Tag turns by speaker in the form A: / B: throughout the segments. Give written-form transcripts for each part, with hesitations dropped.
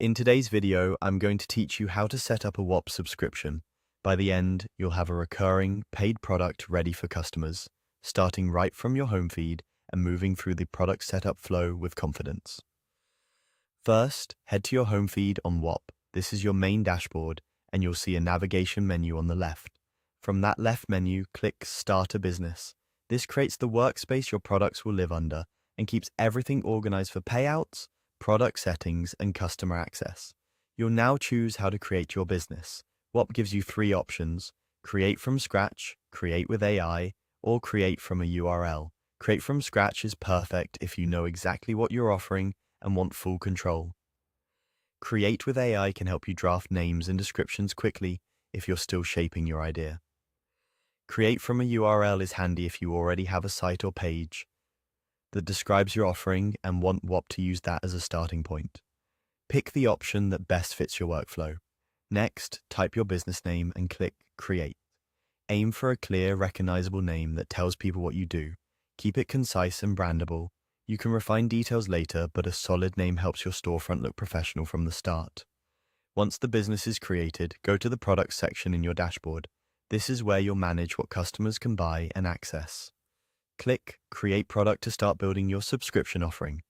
A: In today's video, I'm going to teach you how to set up a Whop subscription. By the end, you'll have a recurring, paid product ready for customers, starting right from your home feed and moving through the product setup flow with confidence. First, head to your home feed on Whop. This is your main dashboard, and you'll see a navigation menu on the left. From that left menu, click Start a Business. This creates the workspace your products will live under and keeps everything organized for payouts, product settings, and customer access. You'll now choose how to create your business. Whop gives you three options: create from scratch, create with AI, or create from a URL. Create from scratch is perfect if you know exactly what you're offering and want full control. Create with AI can help you draft names and descriptions quickly if you're still shaping your idea. Create from a URL is handy if you already have a site or page that describes your offering and want Whop to use that as a starting point. Pick the option that best fits your workflow. Next, type your business name and click Create. Aim for a clear, recognizable name that tells people what you do. Keep it concise and brandable. You can refine details later, but a solid name helps your storefront look professional from the start. Once the business is created, go to the Products section in your dashboard. This is where you'll manage what customers can buy and access. Click Create Product to start building your subscription offering.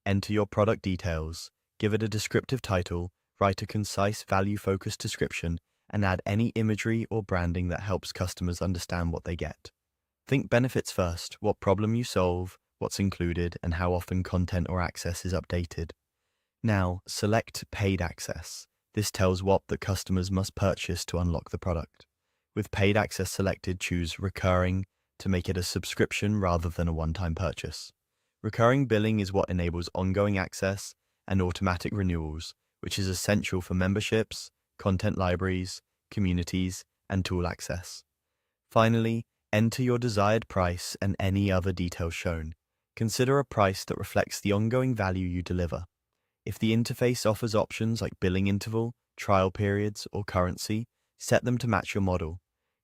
A: Enter your product details, give it a descriptive title, write a concise, value-focused description, and add any imagery or branding that helps customers understand what they get. Think benefits first: what problem you solve, what's included, and how often content or access is updated. Now, select Paid Access. This tells Whop that customers must purchase to unlock the product. With Paid Access selected, choose Recurring to make it a subscription rather than a one-time purchase. Recurring billing is what enables ongoing access and automatic renewals, which is essential for memberships, content libraries, communities, and tool access. Finally, enter your desired price and any other details shown. Consider a price that reflects the ongoing value you deliver. If the interface offers options like billing interval, trial periods, or currency, set them to match your model.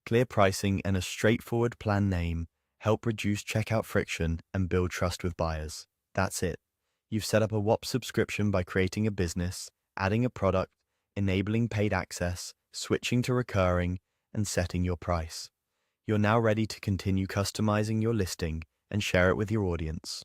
A: Clear pricing and a straightforward plan name help reduce checkout friction and build trust with buyers. That's it. You've set up a Whop subscription by creating a business, adding a product, enabling paid access, switching to recurring, and setting your price. You're now ready to continue customizing your listing and share it with your audience.